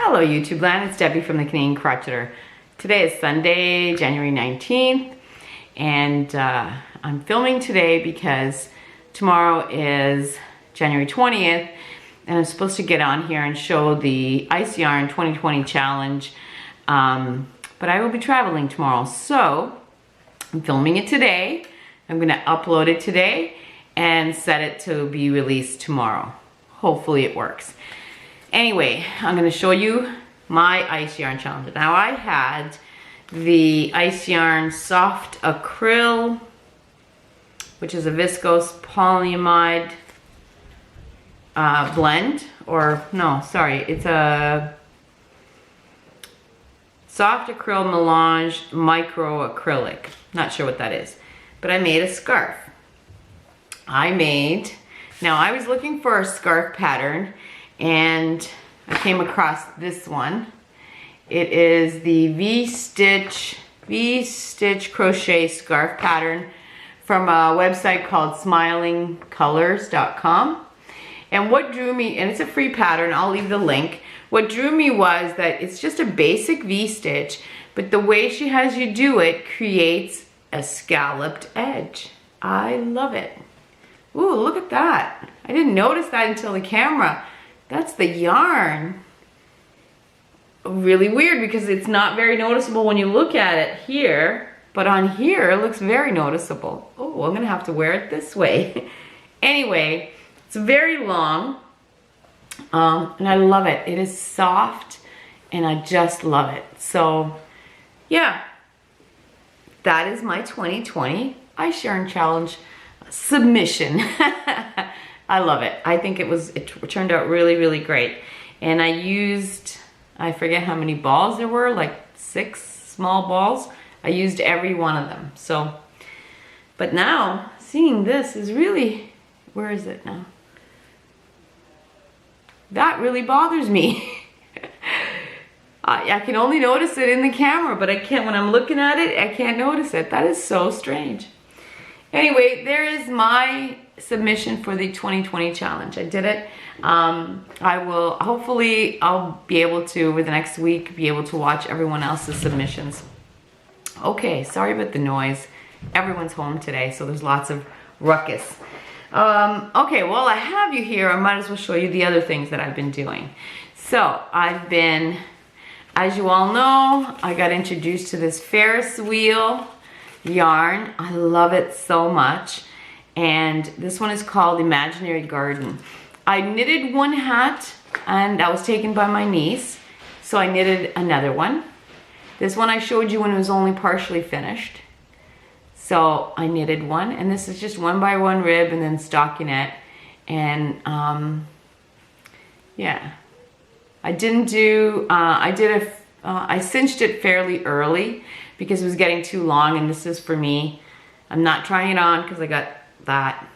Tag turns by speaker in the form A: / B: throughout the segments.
A: Hello YouTube land, it's Debbie from the Canadian Crocheter. Today is Sunday, January 19th, and I'm filming today because tomorrow is January 20th, and I'm supposed to get on here and show the Ice Yarn 2020 challenge, but I will be traveling tomorrow, so I'm filming it today. I'm going to upload it today and set it to be released tomorrow. Hopefully it works. Anyway, I'm going to show you my Ice Yarn challenge. Now I had the Ice Yarn Soft Acryl, which is a viscose polyamide blend, or no, sorry, it's a Soft Acryl Melange Micro Acrylic. Not sure what that is, but I made a scarf. Now I was looking for a scarf pattern, and I came across this one. It is the V-Stitch crochet scarf pattern from a website called smilingcolors.com. And what drew me, and it's a free pattern, I'll leave the link. What drew me was that it's just a basic V-stitch, but the way she has you do it creates a scalloped edge. I love it. Ooh, look at that. I didn't notice that until the camera. That's the yarn. Really weird because it's not very noticeable when you look at it here, but on here it looks very noticeable. Oh, I'm gonna have to wear it this way. Anyway, it's very long, and I love it. It is soft, and I just love it. So, yeah, that is my 2020 Ice Yarn Challenge submission. I love it. I think it turned out really, really great. And I used, I forget how many balls there were, like 6 small balls. I used every one of them. So, but now seeing this is really, where is it now? That really bothers me. I can only notice it in the camera, but I can't, when I'm looking at it, I can't notice it. That is so strange. Anyway, there is my submission for the 2020 challenge. I did it. Hopefully I'll be able to, over the next week, be able to watch everyone else's submissions. Okay, sorry about the noise. Everyone's home today, so there's lots of ruckus. Okay, well, I have you here. I might as well show you the other things that I've been doing. So I've been, as you all know, I got introduced to this Ferris wheel yarn. I love it so much. And this one is called Imaginary Garden. I knitted one hat, and that was taken by my niece, so I knitted another one. This one I showed you when it was only partially finished. So I knitted one, and this is just 1x1 rib and then stockinette. And yeah, I didn't do, I cinched it fairly early because it was getting too long, and this is for me. I'm not trying it on because I got that.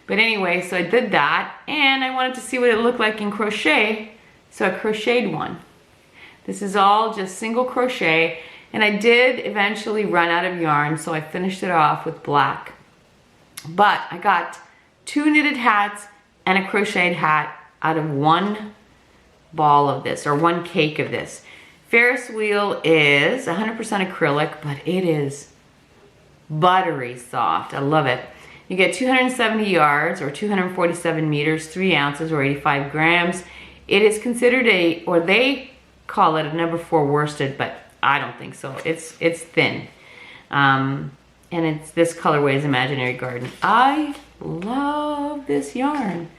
A: But anyway, so I did that, and I wanted to see what it looked like in crochet, so I crocheted one. This is all just single crochet, and I did eventually run out of yarn, so I finished it off with black. But I got 2 knitted hats and a crocheted hat out of one ball of this, or one cake of this. Ferris wheel is 100% acrylic, but it is buttery soft. I love it. You get 270 yards, or 247 meters, 3 ounces, or 85 grams. It is considered a, or they call it a number 4 worsted, but I don't think so. It's thin. And it's, this colorway is Imaginary Garden. I love this yarn.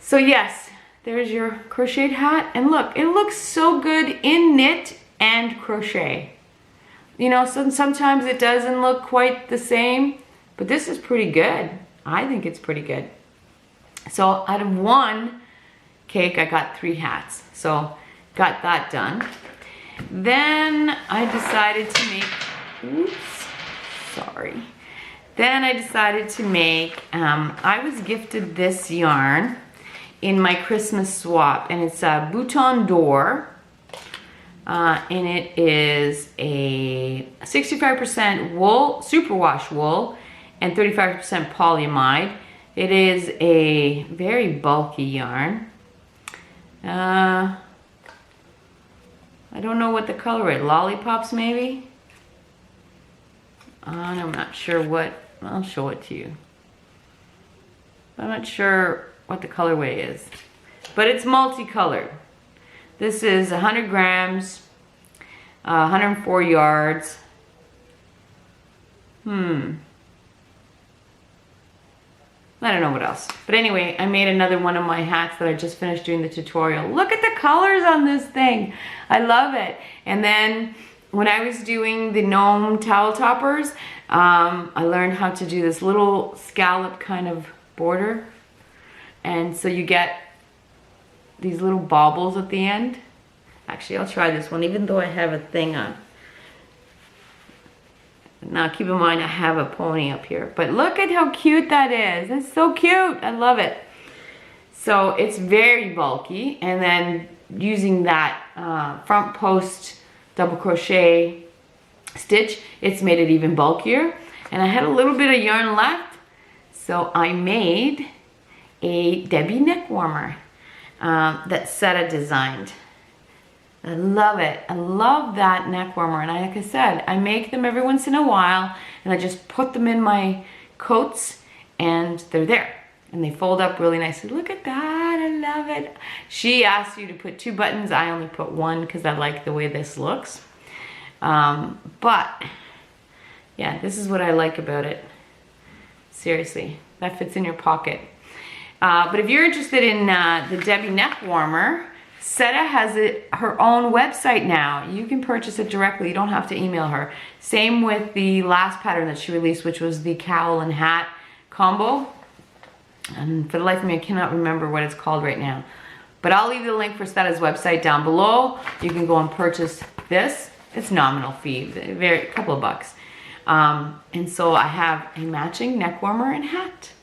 A: So yes, there's your crocheted hat, and look, it looks so good in knit and crochet. You know, sometimes it doesn't look quite the same, but this is pretty good. I think it's pretty good. So out of one cake, I got 3 hats. So got that done. Then I decided to make, Then I decided to make, I was gifted this yarn in my Christmas swap, and it's a Bouton d'Or, and it is a 65% wool, superwash wool, and 35% polyamide. It is a very bulky yarn. don't know what the color is. Lollipops maybe? I'm not sure what, I'll show it to you. I'm not sure what the colorway is, but it's multicolored. This is 100 grams, 104 yards. I don't know what else. But anyway, I made another one of my hats that I just finished doing the tutorial. Look at the colors on this thing. I love it. And then when I was doing the gnome towel toppers, I learned how to do this little scallop kind of border. And so you get these little baubles at the end. Actually, I'll try this one, even though I have a thing on. Now keep in mind I have a pony up here, but look at how cute that is. It's so cute. I love it. So it's very bulky, and then using that front post double crochet stitch, it's made it even bulkier. And I had a little bit of yarn left, so I made a Debbie neck warmer that Setta designed. I love it. I love that neck warmer. And like I said, I make them every once in a while, and I just put them in my coats, and they're there. And they fold up really nicely. Look at that. I love it. She asked you to put 2 buttons. I only put 1 because I like the way this looks. But yeah, this is what I like about it. Seriously, that fits in your pocket. But if you're interested in the Debbie neck warmer, Setta has her own website now. You can purchase it directly. You don't have to email her. Same with the last pattern that she released, which was the cowl and hat combo. And for the life of me, I cannot remember what it's called right now. But I'll leave the link for Setta's website down below. You can go and purchase this. It's nominal fee, a couple of bucks. And so I have a matching neck warmer and hat.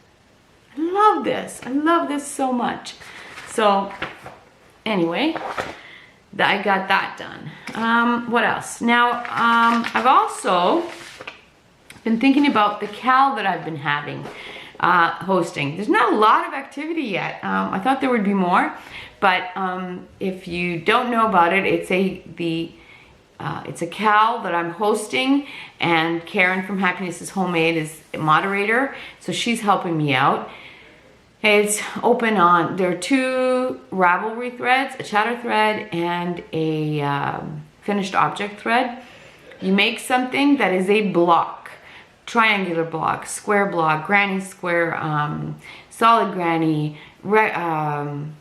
A: I love this. I love this so much. So anyway, I got that done. What else? Now, I've also been thinking about the cowl that I've been having, hosting. There's not a lot of activity yet. I thought there would be more, but if you don't know about it, it's a cowl that I'm hosting, and Karen from Happiness is Homemade is moderator, so she's helping me out. It's open on, there are 2 Ravelry threads, a chatter thread and a finished object thread. You make something that is a block, triangular block, square block, granny square, solid granny, any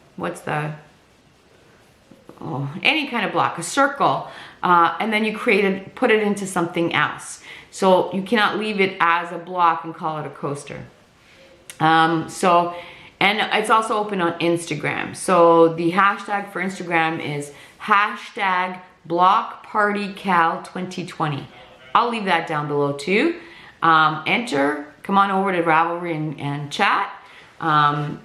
A: kind of block, a circle, and then you put it into something else. So you cannot leave it as a block and call it a coaster. And it's also open on Instagram. So the hashtag for Instagram is #BlockPartyCal2020. I'll leave that down below too. Come on over to Ravelry and chat, or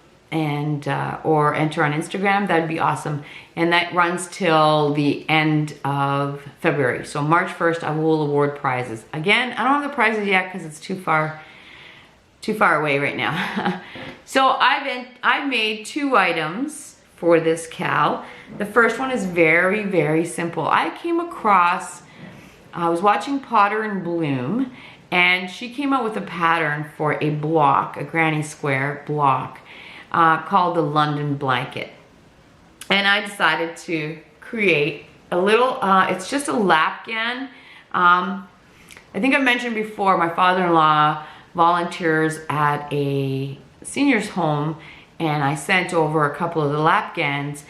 A: enter on Instagram. That'd be awesome. And that runs till the end of February. So March 1st, I will award prizes. Again, I don't have the prizes yet because it's too far away right now. So I've made 2 items for this cowl. The first one is very, very simple. I came across, I was watching Potter and Bloom, and she came out with a pattern for a block, a granny square block, called the London blanket. And I decided to create a little, it's just a lapgan. I think I've mentioned before, my father-in-law volunteers at a senior's home, and I sent over a couple of the lapgans,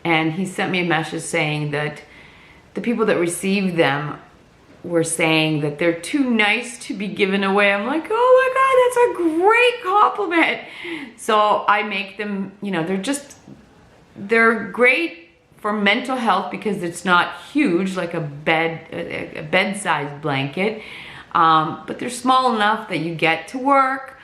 A: and he sent me a message saying that the people that received them were saying that they're too nice to be given away. I'm like, oh my God, that's a great compliment. So I make them, you know, they're great for mental health because it's not huge like a bed-sized blanket. But they're small enough that you get to work,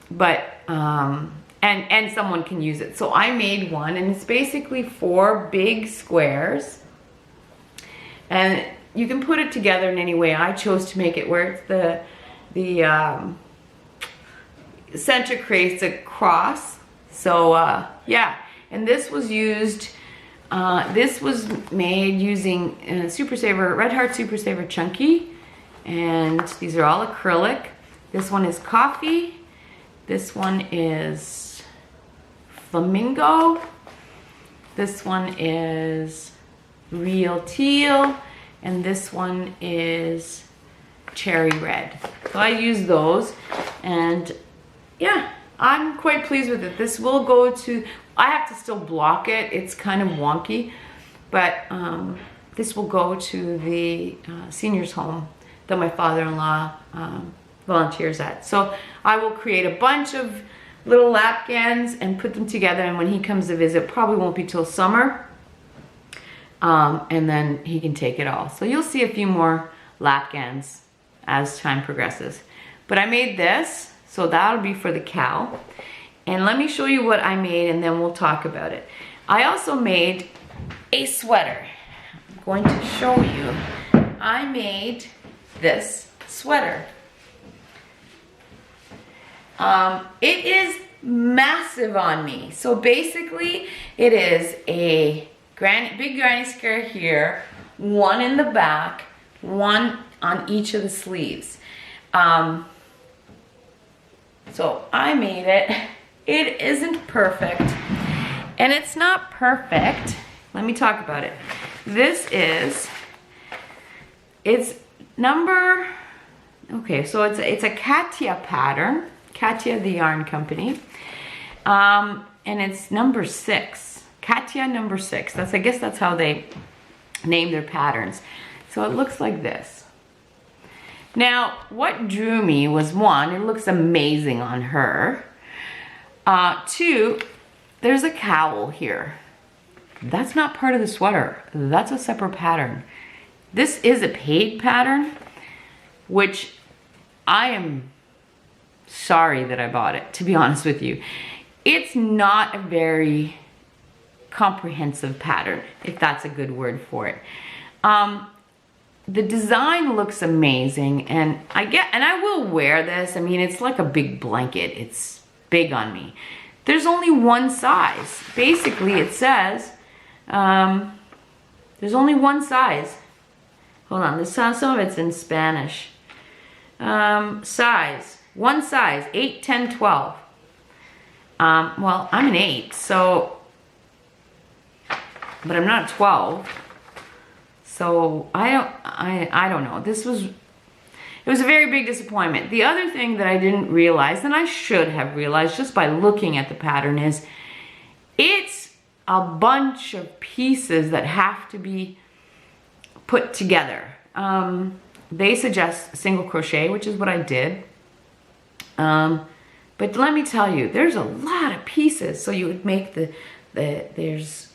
A: but and someone can use it. So I made one, and it's basically 4 big squares, and you can put it together in any way. I chose to make it where it's the center creates a cross. So yeah, and this was used This was made using Super Saver, Red Heart Super Saver Chunky, and these are all acrylic. This one is coffee. This one is flamingo. This one is real teal, and this one is cherry red. So I use those, and yeah, I'm quite pleased with it. This will go to, I have to still block it. It's kind of wonky, but this will go to the seniors home that my father-in-law volunteers at. So I will create a bunch of little lapgans and put them together, and when he comes to visit, probably won't be till summer, and then he can take it all. So you'll see a few more lapgans as time progresses. But I made this, so that'll be for the cow. And let me show you what I made, and then we'll talk about it. I also made a sweater. I'm going to show you. I made this sweater. It is massive on me. So basically, it is a big granny square here, one in the back, one on each of the sleeves. So I made it. It isn't perfect, and it's not perfect. Let me talk about it. It's number, okay, so it's a Katia pattern, Katia the yarn company, and it's number 6, Katia number 6. I guess that's how they name their patterns. So it looks like this. Now, what drew me was, 1, it looks amazing on her. 2, there's a cowl here. That's not part of the sweater. That's a separate pattern. This is a paid pattern, which I am sorry that I bought it, to be honest with you. It's not a very comprehensive pattern, if that's a good word for it. The design looks amazing, and I will wear this. I mean, it's like a big blanket. It's big on me. There's only one size. Basically, it says there's only one size. Hold on, some of it's in Spanish. Size, one size, 8, 10, 12. Well, I'm an 8, so, but I'm not a 12. So I don't know. It was a very big disappointment. The other thing that I didn't realize, and I should have realized just by looking at the pattern, is it's a bunch of pieces that have to be put together. They suggest single crochet, which is what I did. But let me tell you, there's a lot of pieces. So you would make there's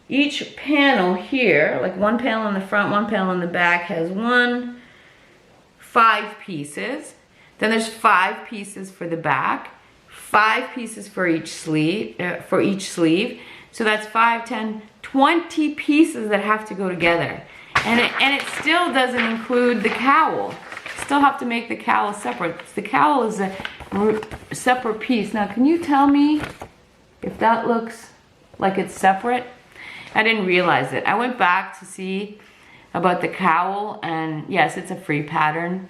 A: each panel here, like one panel in the front, one panel in the back, has 5 pieces. Then there's 5 pieces for the back, 5 pieces for each sleeve, So that's 5, 10, 20 pieces that have to go together. And it still doesn't include the cowl. Still have to make the cowl separate. The cowl is a separate piece. Now, can you tell me if that looks like it's separate? I didn't realize it. I went back to see about the cowl, and yes, it's a free pattern.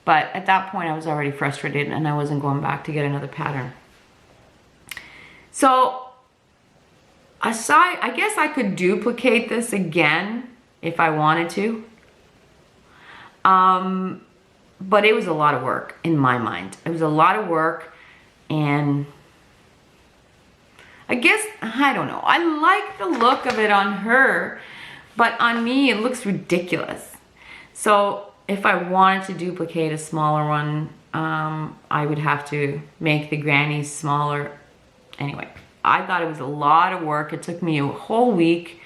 A: But at that point, I was already frustrated, and I wasn't going back to get another pattern. So, I guess I could duplicate this again if I wanted to. But it was a lot of work in my mind. It was a lot of work, and I guess, I don't know. I like the look of it on her, but on me, it looks ridiculous. So if I wanted to duplicate a smaller one, I would have to make the grannies smaller. Anyway, I thought it was a lot of work. It took me a whole week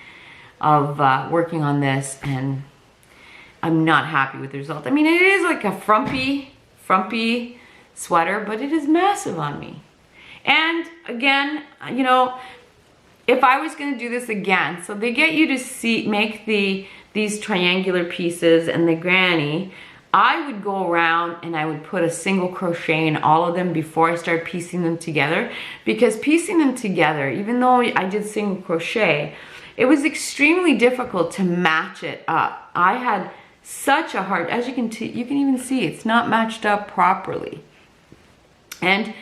A: of working on this, and I'm not happy with the result. I mean, it is like a frumpy sweater, but it is massive on me. And again, you know, if I was going to do this again, so they get you to make these triangular pieces and the granny, I would go around and I would put a single crochet in all of them before I start piecing them together, because piecing them together, even though I did single crochet, it was extremely difficult to match it up. I had such a hard, as you can even see, it's not matched up properly. And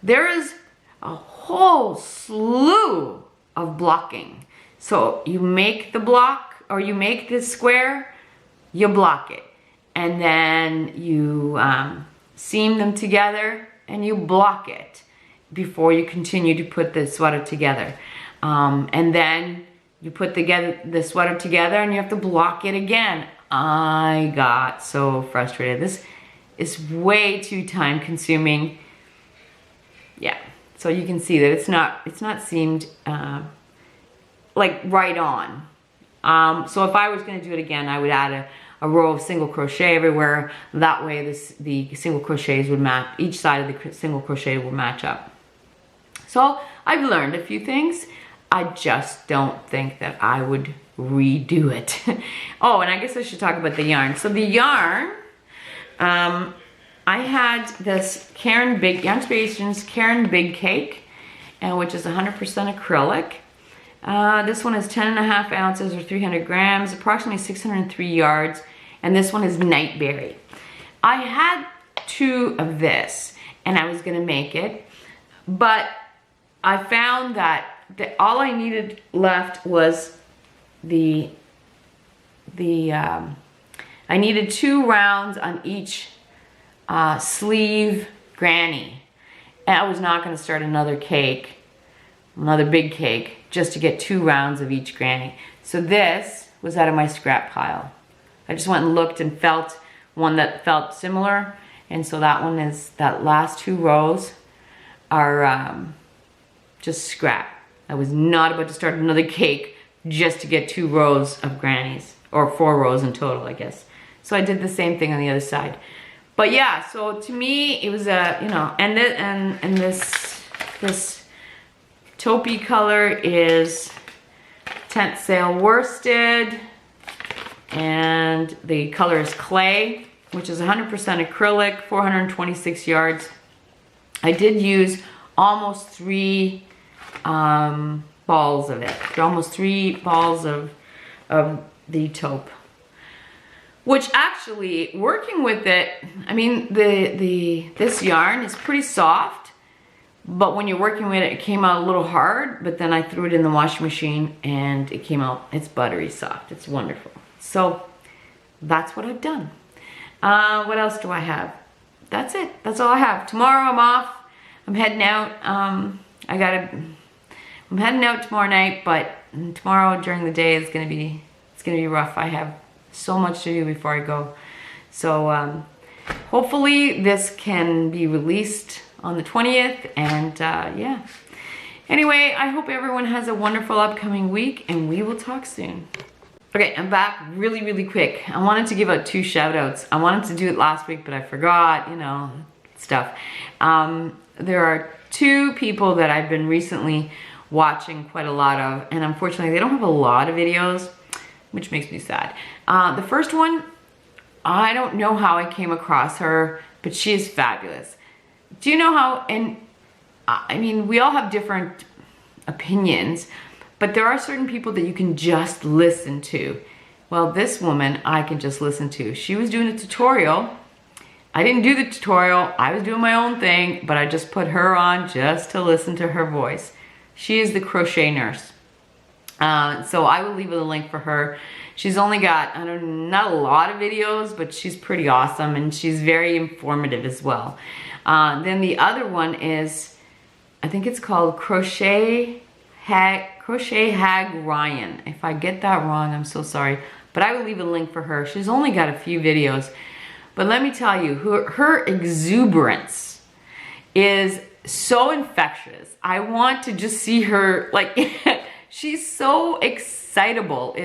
A: there is a whole slew of blocking. So you make the block, or you make this square, you block it. And then you seam them together and you block it before you continue to put the sweater together. And then you put the sweater together and you have to block it again. I got so frustrated. This is way too time consuming. Yeah, so you can see that it's not seamed like right on. So if I was gonna do it again, I would add a row of single crochet everywhere. That way the single crochets would match, each side of the single crochet will match up. So I've learned a few things. I just don't think that I would redo it. Oh, and I guess I should talk about the yarn. So the yarn, I had this Yarn Spacians Cairn Big Cake, which is 100% acrylic. This one is 10.5 ounces or 300 grams, approximately 603 yards. And this one is Nightberry. I had 2 of this and I was gonna make it, but I found that all I needed left was I needed 2 rounds on each sleeve granny. And I was not gonna start another big cake, just to get 2 rounds of each granny. So this was out of my scrap pile. I just went and looked and felt one that felt similar. And so that one is, that last 2 rows are just scrap. I was not about to start another cake just to get 2 rows of grannies, or 4 rows in total, I guess. So I did the same thing on the other side. But yeah, so to me, it was a, you know, and this taupey color is tent sale worsted, and the color is clay, which is 100% acrylic, 426 yards. I did use almost 3 balls of it, almost 3 balls of the taupe. Which actually, working with it, I mean, this yarn is pretty soft, but when you're working with it, it came out a little hard, but then I threw it in the washing machine and it came out, it's buttery soft. It's wonderful. So that's what I've done. What else do I have? That's it. That's all I have. Tomorrow I'm off. I'm heading out. I'm heading out tomorrow night, but tomorrow during the day it's gonna be rough. I have so much to do before I go. So hopefully this can be released on the 20th, and yeah. Anyway, I hope everyone has a wonderful upcoming week, and we will talk soon. Okay, I'm back really, really quick. I wanted to give out 2 shout outs. I wanted to do it last week, but I forgot, you know, stuff. There are 2 people that I've been recently watching quite a lot of, and unfortunately they don't have a lot of videos, which makes me sad. The first one, I don't know how I came across her, but she is fabulous. Do you know how, and I mean, we all have different opinions, but there are certain people that you can just listen to. Well, this woman I can just listen to. She was doing a tutorial. I didn't do the tutorial. I was doing my own thing, but I just put her on just to listen to her voice. She is the Crochet Nurse. So I will leave a link for her. She's only got, not a lot of videos, but she's pretty awesome, and she's very informative as well. Then the other one is, I think it's called Crochet Hag Ryan. If I get that wrong, I'm so sorry. But I will leave a link for her. She's only got a few videos. But let me tell you, her exuberance is so infectious. I want to just see her, like, she's so excitable.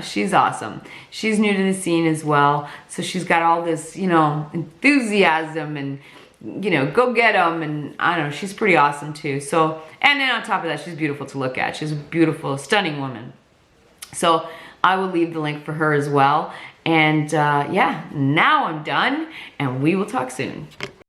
A: She's awesome. She's new to the scene as well. So she's got all this, you know, enthusiasm and, you know, go get them. And I don't know, she's pretty awesome too. So, and then on top of that, she's beautiful to look at. She's a beautiful, stunning woman. So I will leave the link for her as well. And yeah, now I'm done, and we will talk soon.